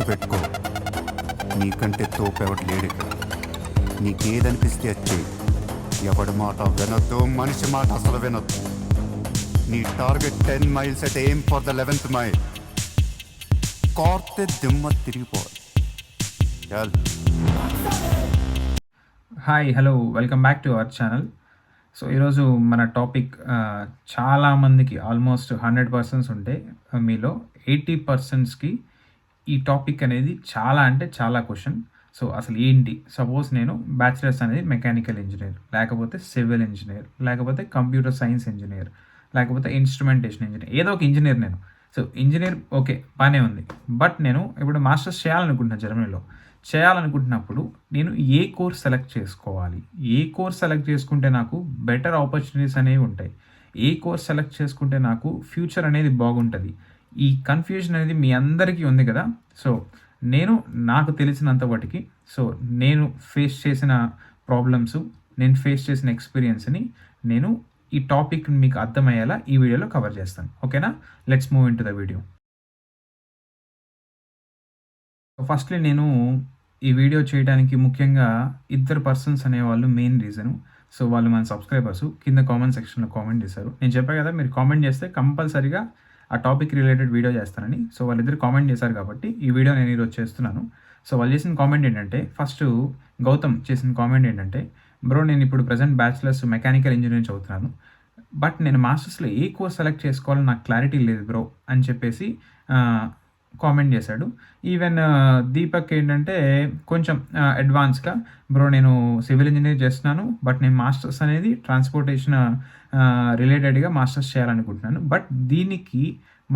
గుర్తుపెట్టుకో, నీకంటే తోపెవడు లేడు ఇక్కడ. నీకేదనిపిస్తే వచ్చి ఎవడి మాట వినొద్దు, మనిషి మాట అసలు వినొద్దు. నీ target 10 miles at aim for the 11th mile. కార్తే దిమ్మ తిరిగిపోవాలి. Hi, hello, welcome back to our channel. So ఈరోజు మన టాపిక్ చాలామందికి ఆల్మోస్ట్ 100% ఉంటే మీలో 80%కి ఈ టాపిక్ అనేది చాలా అంటే చాలా క్వశ్చన్. సో అసలు ఏంటి? సపోజ్ నేను బ్యాచిలర్స్ అనేది మెకానికల్ ఇంజనీర్, లేకపోతే సివిల్ ఇంజనీర్, లేకపోతే కంప్యూటర్ సైన్స్ ఇంజనీర్, లేకపోతే ఇన్స్ట్రుమెంటేషన్ ఇంజనీర్, ఏదో ఒక ఇంజనీర్ నేను. సో ఇంజనీర్ ఓకే, బాగానే ఉంది. బట్ నేను ఇప్పుడు మాస్టర్స్ చేయాలనుకుంటున్నాను. జర్మనీలో చేయాలనుకుంటున్నప్పుడు నేను ఏ కోర్స్ సెలెక్ట్ చేసుకోవాలి? ఏ కోర్స్ సెలెక్ట్ చేసుకుంటే నాకు బెటర్ ఆపర్చునిటీస్ అనేవి ఉంటాయి? ఏ కోర్స్ సెలెక్ట్ చేసుకుంటే నాకు ఫ్యూచర్ అనేది బాగుంటుంది? ఈ కన్ఫ్యూజన్ అనేది మీ అందరికీ ఉంది కదా. సో నాకు తెలిసినంత వాటికి, సో నేను ఫేస్ చేసిన ప్రాబ్లమ్స్, నేను ఫేస్ చేసిన ఎక్స్పీరియన్స్ని నేను ఈ టాపిక్ మీకు అర్థమయ్యేలా ఈ వీడియోలో కవర్ చేస్తాను. ఓకేనా? Let's move in to the video. Firstly నేను ఈ వీడియో చేయడానికి ముఖ్యంగా ఇద్దరు పర్సన్స్ అనేవాళ్ళు మెయిన్ రీజను. సో వాళ్ళు మన సబ్స్క్రైబర్స్ కింద కామెంట్ సెక్షన్లో కామెంట్ చేశారు. నేను చెప్పాను కదా, మీరు కామెంట్ చేస్తే కంపల్సరీగా ఆ టాపిక్ రిలేటెడ్ వీడియో చేస్తానని. సో వాళ్ళిద్దరు కామెంట్ చేశారు కాబట్టి ఈ వీడియో నేను ఈరోజు చేస్తున్నాను. సో వాళ్ళు చేసిన కామెంట్ ఏంటంటే, ఫస్ట్ గౌతమ్ చేసిన కామెంట్ ఏంటంటే, బ్రో నేను ఇప్పుడు ప్రజెంట్ బ్యాచిలర్స్ మెకానికల్ ఇంజనీరింగ్ చదువుతున్నాను, బట్ నేను మాస్టర్స్లో ఏ కోర్స్ సెలెక్ట్ చేసుకోవాలో నాకు క్లారిటీ లేదు బ్రో అని చెప్పేసి కామెంట్ చేశాడు. ఈవెన్ దీపక్ ఏంటంటే కొంచెం అడ్వాన్స్గా, బ్రో నేను సివిల్ ఇంజనీర్ చేస్తున్నాను, బట్ నేను మాస్టర్స్ అనేది ట్రాన్స్పోర్టేషన్ రిలేటెడ్గా మాస్టర్స్ చేయాలనుకుంటున్నాను, బట్ దీనికి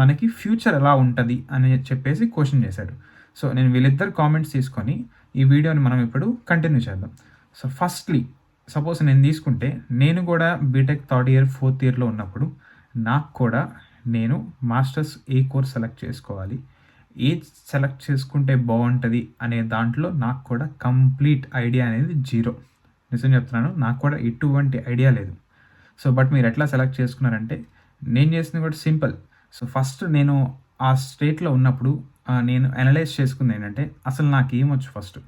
మనకి ఫ్యూచర్ ఎలా ఉంటుంది అని చెప్పేసి క్వశ్చన్ చేశాడు. సో నేను వీళ్ళిద్దరు కామెంట్స్ తీసుకొని ఈ వీడియోని మనం ఇప్పుడు కంటిన్యూ చేద్దాం. సో ఫస్ట్లీ సపోజ్ నేను తీసుకుంటే, నేను కూడా బీటెక్ 3rd year 4th yearలో ఉన్నప్పుడు నాకు కూడా నేను మాస్టర్స్ ఏ కోర్స్ సెలెక్ట్ చేసుకోవాలి, ఏ సెలెక్ట్ చేసుకుంటే బాగుంటుంది అనే దాంట్లో నాకు కూడా కంప్లీట్ ఐడియా అనేది జీరో. నిజం చెప్తున్నాను, నాకు కూడా ఎటువంటి ఐడియా లేదు. సో బట్ మీరు ఎట్లా సెలెక్ట్ చేసుకున్నారంటే, నేను చేసింది కూడా సింపుల్. సో ఫస్ట్ నేను ఆ స్టేట్లో ఉన్నప్పుడు నేను అనలైజ్ చేసుకుంది ఏంటంటే, అసలు నాకు ఏమొచ్చు ఫస్ట్.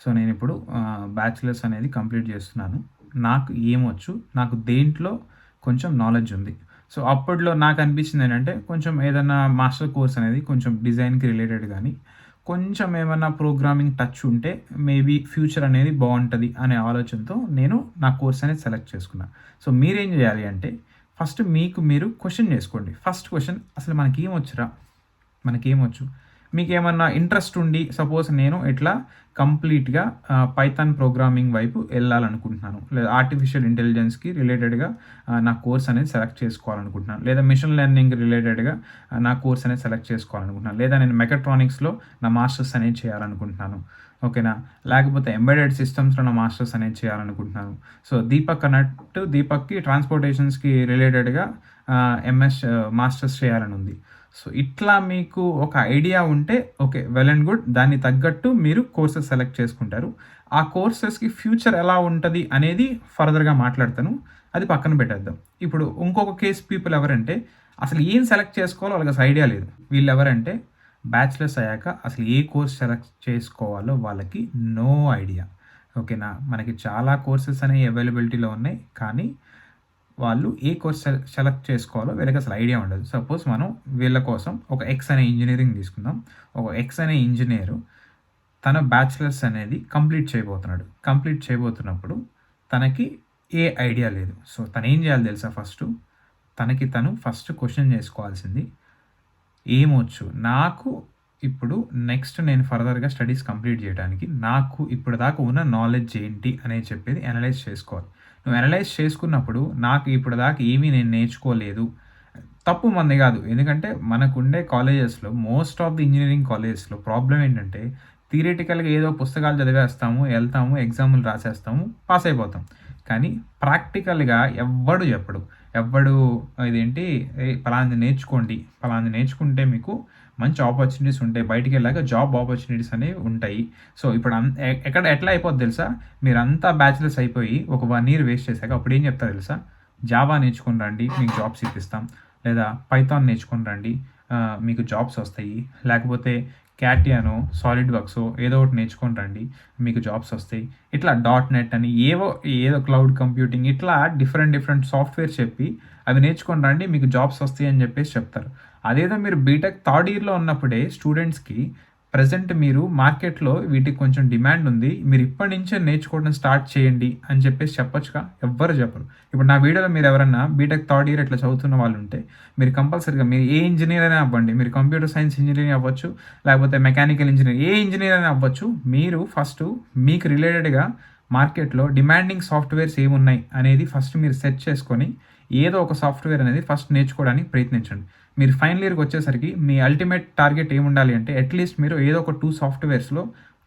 సో నేను ఇప్పుడు బ్యాచిలర్స్ అనేది కంప్లీట్ చేస్తున్నాను, నాకు ఏమొచ్చు, నాకు దేంట్లో కొంచెం నాలెడ్జ్ ఉంది. సో అప్పట్లో నాకు అనిపించింది ఏంటంటే, కొంచెం ఏదైనా మాస్టర్ కోర్స్ అనేది కొంచెం డిజైన్కి రిలేటెడ్ కానీ కొంచెం ఏమైనా ప్రోగ్రామింగ్ టచ్ ఉంటే మేబీ ఫ్యూచర్ అనేది బాగుంటుంది అనే ఆలోచనతో నేను నా కోర్స్ అనేది సెలెక్ట్ చేసుకున్నాను. సో మీరేం చేయాలి అంటే, ఫస్ట్ మీకు మీరు క్వశ్చన్ చేసుకోండి. ఫస్ట్ క్వశ్చన్, అసలు మనకేమొచ్చురా, మనకేమొచ్చు, మీకు ఏమన్నా ఇంట్రెస్ట్ ఉండి, సపోజ్ నేను ఇట్లా కంప్లీట్గా పైథాన్ ప్రోగ్రామింగ్ వైపు వెళ్ళాలనుకుంటున్నాను, లేదా ఆర్టిఫిషియల్ ఇంటెలిజెన్స్కి రిలేటెడ్గా నా కోర్స్ అనేది సెలెక్ట్ చేసుకోవాలనుకుంటున్నాను, లేదా మిషన్ లెర్నింగ్ రిలేటెడ్గా నా కోర్స్ అనేది సెలెక్ట్ చేసుకోవాలనుకుంటున్నాను, లేదా నేను మెకాట్రానిక్స్లో నా మాస్టర్స్ అనేది చేయాలనుకుంటున్నాను, ఓకేనా, లేకపోతే ఎంబెడెడ్ సిస్టమ్స్లో నా మాస్టర్స్ అనేది చేయాలనుకుంటున్నాను. సో దీపక్ అన్నట్టు దీపక్కి ట్రాన్స్పోర్టేషన్స్కి రిలేటెడ్గా ఎంఎస్ మాస్టర్స్ చేయాలని ఉంది. సో ఇట్లా మీకు ఒక ఐడియా ఉంటే ఓకే, వెల్ అండ్ గుడ్, దాన్ని తగ్గట్టు మీరు కోర్సెస్ సెలెక్ట్ చేసుకుంటారు. ఆ కోర్సెస్కి ఫ్యూచర్ ఎలా ఉంటుంది అనేది ఫర్దర్గా మాట్లాడతాను, అది పక్కన పెట్టేద్దాం. ఇప్పుడు ఇంకొక కేస్ పీపుల్ ఎవరంటే, అసలు ఏం సెలెక్ట్ చేసుకోవాలో వాళ్ళకి అసలు ఐడియా లేదు. వీళ్ళు ఎవరంటే, బ్యాచిలర్స్ అయ్యాక అసలు ఏ కోర్స్ సెలెక్ట్ చేసుకోవాలో వాళ్ళకి నో ఐడియా. ఓకేనా, మనకి చాలా కోర్సెస్ అనేవి అవైలబిలిటీలో ఉన్నాయి, కానీ వాళ్ళు ఏ కోర్స్ సెలెక్ట్ చేసుకోవాలో వీళ్ళకి అసలు ఐడియా ఉండదు. సపోజ్ మనం వీళ్ళ కోసం ఒక ఎక్స్ అనే ఇంజనీరింగ్ తీసుకుందాం. ఒక ఎక్స్ అనే ఇంజనీరు తన బ్యాచిలర్స్ అనేది కంప్లీట్ చేయబోతున్నప్పుడు తనకి ఏ ఐడియా లేదు. సో తను ఏం చేయాలి తెలుసా? తను ఫస్ట్ క్వశ్చన్ చేసుకోవాల్సింది, ఏమొచ్చు నాకు ఇప్పుడు, నెక్స్ట్ నేను ఫర్దర్గా స్టడీస్ కంప్లీట్ చేయడానికి నాకు ఇప్పుడు దాకా ఉన్న నాలెడ్జ్ ఏంటి అనేది చెప్పేది అనలైజ్ చేసుకోవాలి. నువ్వు అనలైజ్ చేసుకున్నప్పుడు, నాకు ఇప్పుడు దాకా ఏమీ నేను నేర్చుకోలేదు, తప్పు మంది కాదు. ఎందుకంటే మనకుండే కాలేజెస్లో, మోస్ట్ ఆఫ్ ది ఇంజనీరింగ్ కాలేజెస్లో ప్రాబ్లం ఏంటంటే, థియరిటికల్గా ఏదో పుస్తకాలు చదివేస్తాము, వెళ్తాము, ఎగ్జాములు రాసేస్తాము, పాస్ అయిపోతాం. కానీ ప్రాక్టికల్గా ఎవ్వడు ఇదేంటి, పలాంది నేర్చుకుంటే మీకు మంచి ఆపర్చునిటీస్ ఉంటాయి, బయటికి వెళ్ళాక జాబ్ ఆపర్చునిటీస్ అనేవి ఉంటాయి. సో ఇప్పుడు ఎట్లా అయిపోద్ది తెలుసా? మీరంతా బ్యాచిలర్స్ అయిపోయి ఒక 1 year వేస్ట్ చేశాక అప్పుడు ఏం చెప్తారు తెలుసా? జావా నేర్చుకుని రండి, మీకు జాబ్స్ ఇప్పిస్తాం, లేదా పైథాన్ నేర్చుకుని రండి, మీకు జాబ్స్ వస్తాయి, లేకపోతే క్యాటియానో, సాలిడ్ వర్క్సో ఏదో ఒకటి నేర్చుకొని రండి, మీకు జాబ్స్ వస్తాయి. ఇట్లా డాట్ నెట్ అని ఏదో క్లౌడ్ కంప్యూటింగ్ ఇట్లా డిఫరెంట్ సాఫ్ట్వేర్ చెప్పి అవి నేర్చుకొని రండి, మీకు జాబ్స్ వస్తాయి అని చెప్పేసి చెప్తారు. అదేదో మీరు బీటెక్ థర్డ్ ఇయర్లో ఉన్నప్పుడే స్టూడెంట్స్కి ప్రజెంట్ మీరు మార్కెట్లో వీటికి కొంచెం డిమాండ్ ఉంది, మీరు ఇప్పటి నుంచే నేర్చుకోవడం స్టార్ట్ చేయండి అని చెప్పేసి చెప్పొచ్చుగా. ఎవ్వరు చెప్పరు. ఇప్పుడు నా వీడియోలో మీరు ఎవరన్నా బీటెక్ థర్డ్ ఇయర్ ఇట్లా చదువుతున్న వాళ్ళు ఉంటే మీరు కంపల్సరీగా మీరు ఏ ఇంజనీర్ అయినా అవ్వండి, మీరు కంప్యూటర్ సైన్స్ ఇంజనీరింగ్ అవ్వచ్చు, లేకపోతే మెకానికల్ ఇంజనీర్, ఏ ఇంజనీర్ అయినా అవ్వచ్చు. మీరు ఫస్ట్ మీకు రిలేటెడ్గా మార్కెట్లో డిమాండింగ్ సాఫ్ట్వేర్స్ ఏమున్నాయి అనేది ఫస్ట్ మీరు సెర్చ్ చేసుకొని ఏదో ఒక సాఫ్ట్వేర్ అనేది ఫస్ట్ నేర్చుకోవడానికి ప్రయత్నించండి. మీరు ఫైనల్ ఇయర్కి వచ్చేసరికి మీ అల్టిమేట్ టార్గెట్ ఏముండాలి అంటే అట్లీస్ట్ మీరు ఏదో ఒక 2 సాఫ్ట్వేర్స్లో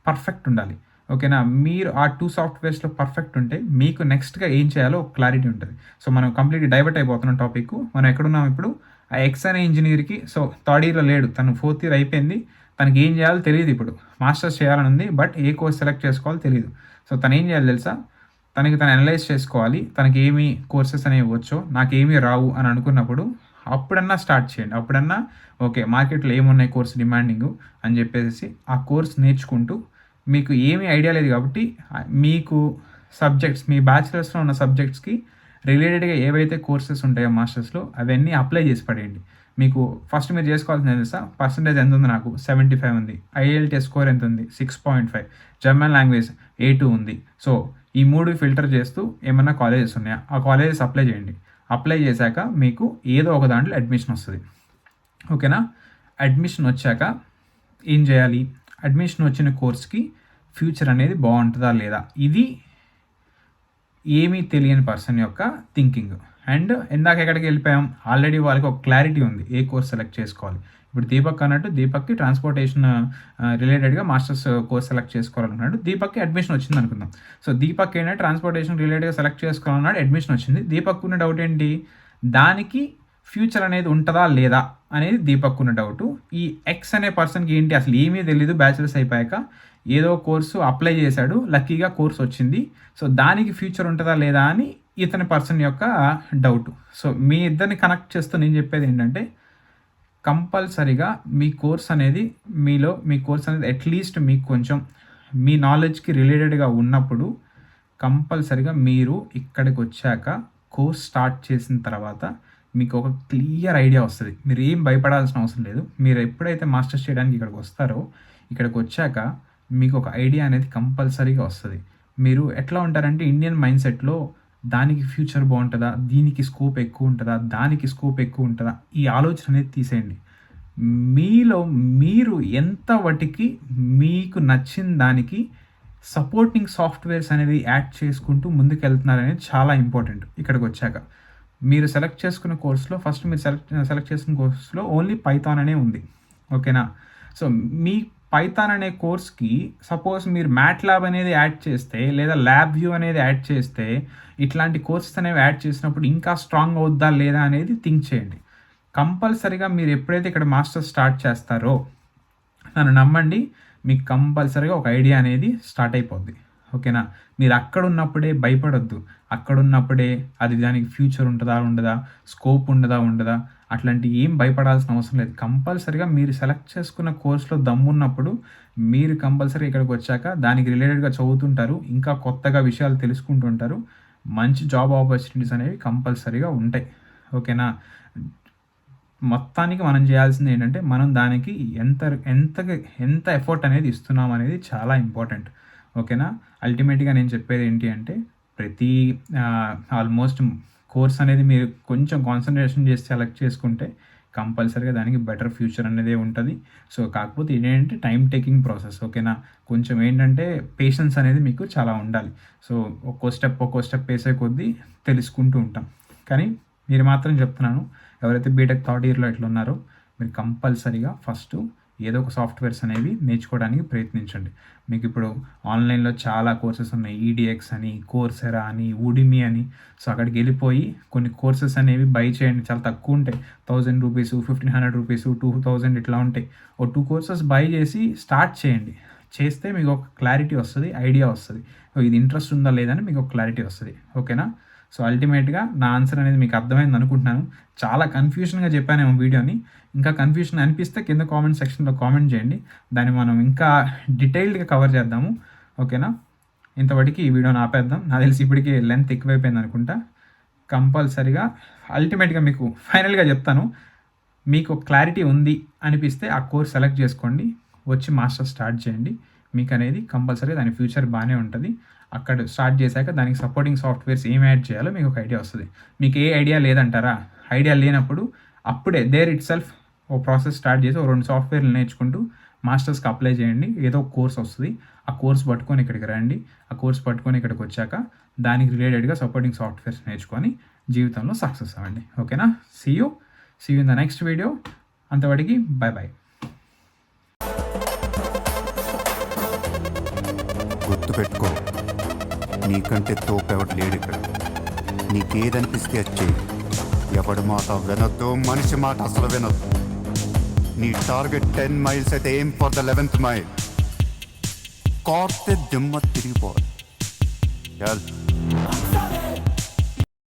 పర్ఫెక్ట్ ఉండాలి. ఓకేనా? మీరు ఆ 2 సాఫ్ట్వేర్స్లో పర్ఫెక్ట్ ఉంటే మీకు నెక్స్ట్గా ఏం చేయాలో ఒక క్లారిటీ ఉంటుంది. సో మనం కంప్లీట్గా డైవర్ట్ అయిపోతున్నాం టాపిక్. మనం ఎక్కడున్నాం ఇప్పుడు? ఆ ఎక్స్ అనే ఇంజనీర్కి సో థర్డ్ ఇయర్లో లేడు, తను ఫోర్త్ ఇయర్ అయిపోయింది, తనకి ఏం చేయాలో తెలియదు. ఇప్పుడు మాస్టర్స్ చేయాలని ఉంది, బట్ ఏ కోర్స్ సెలెక్ట్ చేసుకోవాలో తెలియదు. సో తను ఏం చేయాలి తెలుసా? తనకి తను అనలైజ్ చేసుకోవాలి, తనకి ఏమి కోర్సెస్ అనేవి వచ్చో, నాకేమీ రావు అని అనుకున్నప్పుడు అప్పుడన్నా స్టార్ట్ చేయండి. అప్పుడన్నా ఓకే మార్కెట్లో ఏమున్నాయి కోర్స్ డిమాండింగ్ అని చెప్పేసి ఆ కోర్స్ నేర్చుకుంటూ, మీకు ఏమీ ఐడియా లేదు కాబట్టి మీకు సబ్జెక్ట్స్ మీ బ్యాచిలర్స్లో ఉన్న సబ్జెక్ట్స్కి రిలేటెడ్గా ఏవైతే కోర్సెస్ ఉంటాయో మాస్టర్స్లో అవన్నీ అప్లై చేసి పడేయండి. మీకు ఫస్ట్ మీరు చేసుకోవాల్సింది తెలుసా? పర్సంటేజ్ ఎంత ఉంది? నాకు 75 ఉంది. IELTS స్కోర్ ఎంత ఉంది? 6.5. జర్మన్ లాంగ్వేజ్ A2 ఉంది. సో ఈ 3 ఫిల్టర్ చేస్తూ ఏమన్నా కాలేజెస్ ఉన్నాయా, ఆ కాలేజెస్ అప్లై చేయండి. అప్లై చేశాక మీకు ఏదో ఒక దాంట్లో అడ్మిషన్ వస్తుంది. ఓకేనా? అడ్మిషన్ వచ్చాక ఏం చేయాలి? అడ్మిషన్ వచ్చిన కోర్స్కి ఫ్యూచర్ అనేది బాగుంటుందా లేదా, ఇది ఏమీ తెలియని పర్సన్ యొక్క థింకింగ్. అండ్ ఇందాక ఎక్కడికి వెళ్ళిపోయాం? ఆల్రెడీ వాళ్ళకి ఒక క్లారిటీ ఉంది ఏ కోర్స్ సెలెక్ట్ చేసుకోవాలి. ఇప్పుడు దీపక్ అన్నట్టు దీపక్కి ట్రాన్స్పోర్టేషన్ రిలేటెడ్గా మాస్టర్స్ కోర్స్ సెలెక్ట్ చేసుకోవాలన్నాడు. దీపక్కి అడ్మిషన్ వచ్చింది అనుకుందాం. సో దీపక్ ఏంటంటే ట్రాన్స్పోర్టేషన్ రిలేటెడ్గా సెలెక్ట్ చేసుకోవాలన్నాడు, అడ్మిషన్ వచ్చింది. దీపక్ ఉన్న డౌట్ ఏంటి? దానికి ఫ్యూచర్ అనేది ఉంటుందా లేదా అనేది దీపక్ ఉన్న డౌటు. ఈ ఎక్స్ అనే పర్సన్కి ఏంటి అసలు ఏమీ తెలీదు, బ్యాచిలర్స్ అయిపోయాక ఏదో కోర్సు అప్లై చేశాడు, లక్కీగా కోర్స్ వచ్చింది. సో దానికి ఫ్యూచర్ ఉంటుందా లేదా అని ఇతని పర్సన్ యొక్క డౌట్. సో మీ ఇద్దరిని కనెక్ట్ చేస్తూ నేను చెప్పేది ఏంటంటే కంపల్సరీగా మీ కోర్స్ అనేది మీ కోర్స్ అనేది అట్లీస్ట్ మీకు కొంచెం మీ నాలెడ్జ్కి రిలేటెడ్గా ఉన్నప్పుడు కంపల్సరీగా మీరు ఇక్కడికి వచ్చాక కోర్స్ స్టార్ట్ చేసిన తర్వాత మీకు ఒక క్లియర్ ఐడియా వస్తుంది. మీరు ఏం భయపడాల్సిన అవసరం లేదు. మీరు ఎప్పుడైతే మాస్టర్స్ చేయడానికి ఇక్కడికి వస్తారో ఇక్కడికి వచ్చాక మీకు ఒక ఐడియా అనేది కంపల్సరీగా వస్తుంది. మీరు ఎట్లా ఉంటారంటే ఇండియన్ మైండ్ సెట్లో దానికి ఫ్యూచర్ బాగుంటుందా, దీనికి స్కోప్ ఎక్కువ ఉంటుందా, దానికి స్కోప్ ఎక్కువ ఉంటుందా, ఈ ఆలోచన అనేది తీసేయండి. మీలో మీరు ఎంత వాటికి మీకు నచ్చిన దానికి సపోర్టింగ్ సాఫ్ట్వేర్స్ అనేది యాడ్ చేసుకుంటూ ముందుకు వెళ్తున్నారనేది చాలా ఇంపార్టెంట్. ఇక్కడికి వచ్చాక మీరు సెలెక్ట్ చేసుకున్న కోర్సులో ఫస్ట్ మీరు సెలెక్ట్ చేసుకున్న కోర్సులో ఓన్లీ పైథాన్ అనే ఉంది. ఓకేనా? సో మీ పైథాన్ అనే కోర్స్కి సపోజ్ మీరు మ్యాట్లాబ్ అనేది యాడ్ చేస్తే లేదా ల్యాబ్ వ్యూ అనేది యాడ్ చేస్తే ఇట్లాంటి కోర్సెస్ అనేవి యాడ్ చేసినప్పుడు ఇంకా స్ట్రాంగ్ అవుద్దా లేదా అనేది థింక్ చేయండి. కంపల్సరీగా మీరు ఎప్పుడైతే ఇక్కడ మాస్టర్స్ స్టార్ట్ చేస్తారో నన్ను నమ్మండి, మీకు కంపల్సరీగా ఒక ఐడియా అనేది స్టార్ట్ అయిపోద్ది. ఓకేనా? మీరు అక్కడ ఉన్నప్పుడే భయపడొద్దు. అక్కడ ఉన్నప్పుడే అది దానికి ఫ్యూచర్ ఉంటుందా ఉండదా, స్కోప్ ఉండదా అట్లాంటి ఏం భయపడాల్సిన అవసరం లేదు. కంపల్సరీగా మీరు సెలెక్ట్ చేసుకున్న కోర్సులో దమ్మున్నప్పుడు మీరు కంపల్సరీ ఇక్కడికి వచ్చాక దానికి రిలేటెడ్గా చదువుతుంటారు, ఇంకా కొత్తగా విషయాలు తెలుసుకుంటుంటారు. మంచి జాబ్ ఆపర్చునిటీస్ అనేవి కంపల్సరీగా ఉంటాయి. ఓకేనా? మొత్తానికి మనం చేయాల్సింది ఏంటంటే మనం దానికి ఎంత ఎఫర్ట్ అనేది ఇస్తున్నాం అనేది చాలా ఇంపార్టెంట్. ఓకేనా? అల్టిమేట్గా నేను చెప్పేది ఏంటి అంటే ప్రతి ఆల్మోస్ట్ కోర్స్ అనేది మీరు కొంచెం కాన్సన్ట్రేషన్ చేసి సెలెక్ట్ చేసుకుంటే కంపల్సరీగా దానికి బెటర్ ఫ్యూచర్ అనేది ఉంటుంది. సో కాకపోతే ఇదేంటంటే టైం టేకింగ్ ప్రాసెస్. ఓకేనా? కొంచెం ఏంటంటే పేషెన్స్ అనేది మీకు చాలా ఉండాలి. సో ఒక్కో స్టెప్ వేసే కొద్దీ తెలుసుకుంటూ ఉంటాం. కానీ మీరు మాత్రం చెప్తున్నాను, ఎవరైతే బీటెక్ థర్డ్ ఇయర్లో ఎట్లా ఉన్నారో మీరు కంపల్సరీగా ఫస్ట్ ఏదో ఒక సాఫ్ట్వేర్స్ అనేవి నేర్చుకోవడానికి ప్రయత్నించండి. మీకు ఇప్పుడు ఆన్లైన్లో చాలా కోర్సెస్ ఉన్నాయి, EDX అని, కోర్సెరా అని, ఉడిమి అని. సో అక్కడికి వెళ్ళిపోయి కొన్ని కోర్సెస్ అనేవి బై చేయండి, చాలా తక్కువ ఉంటాయి. 1000 రూపీస్, 1500 రూపీస్, 2000 ఇట్లా ఉంటాయి. ఓ 2 కోర్సెస్ బై చేసి స్టార్ట్ చేయండి. చేస్తే మీకు ఒక క్లారిటీ వస్తుంది, ఐడియా వస్తుంది. ఇది ఇంట్రెస్ట్ ఉందా లేదని మీకు ఒక క్లారిటీ వస్తుంది. ఓకేనా? సో అల్టిమేట్గా నా ఆన్సర్ అనేది మీకు అర్థమైంది అనుకుంటున్నాను. చాలా కన్ఫ్యూషన్గా చెప్పానేమో వీడియోని. ఇంకా కన్ఫ్యూషన్ అనిపిస్తే కింద కామెంట్ సెక్షన్లో కామెంట్ చేయండి. దాన్ని మనం ఇంకా డీటెయిల్డ్గా కవర్ చేద్దాము. ఓకేనా? ఇంతవరకు ఈ వీడియోని ఆపేద్దాం. నాకు తెలిసి ఇప్పటికీ లెంత్ ఎక్కువైపోయింది అనుకుంటా. కంపల్సరిగా అల్టిమేట్గా మీకు ఫైనల్గా చెప్తాను, మీకు క్లారిటీ ఉంది అనిపిస్తే ఆ కోర్స్ సెలెక్ట్ చేసుకోండి, వచ్చి మాస్టర్ స్టార్ట్ చేయండి. మీకు అనేది కంపల్సరీ దాని ఫ్యూచర్ బాగానే ఉంటుంది. అక్కడ స్టార్ట్ చేశాక దానికి సపోర్టింగ్ సాఫ్ట్వేర్స్ ఏం యాడ్ చేయాలో మీకు ఒక ఐడియా వస్తుంది. మీకు ఏ ఐడియా లేదంటారా? ఐడియా లేనప్పుడు అప్పుడే దేర్ ఇట్ సెల్ఫ్ ఓ ప్రాసెస్ స్టార్ట్ చేసి 2 సాఫ్ట్వేర్లు నేర్చుకుంటూ మాస్టర్స్కి అప్లై చేయండి. ఏదో కోర్స్ వస్తుంది, ఆ కోర్స్ పట్టుకొని ఇక్కడికి రండి. ఆ కోర్స్ పట్టుకొని ఇక్కడికి వచ్చాక దానికి రిలేటెడ్గా సపోర్టింగ్ సాఫ్ట్వేర్స్ నేర్చుకొని జీవితంలో సక్సెస్ అవ్వండి. ఓకేనా? See you in the next video. అంతవరకు బాయ్. గుర్తుపెట్టుకో, నీకంటే తోపెవడు లేడు ఇక్కడ. నీకేదనిపిస్తే వచ్చేయి. ఎవడి మాట వినొద్దు, మనిషి మాట అసలు వినొద్దు. నీ టార్గెట్ 10 మైల్స్ అయితే ఏం ఫర్ ద 11th మైల్. కార్తె దిమ్మ తిరిగిపోవాలి.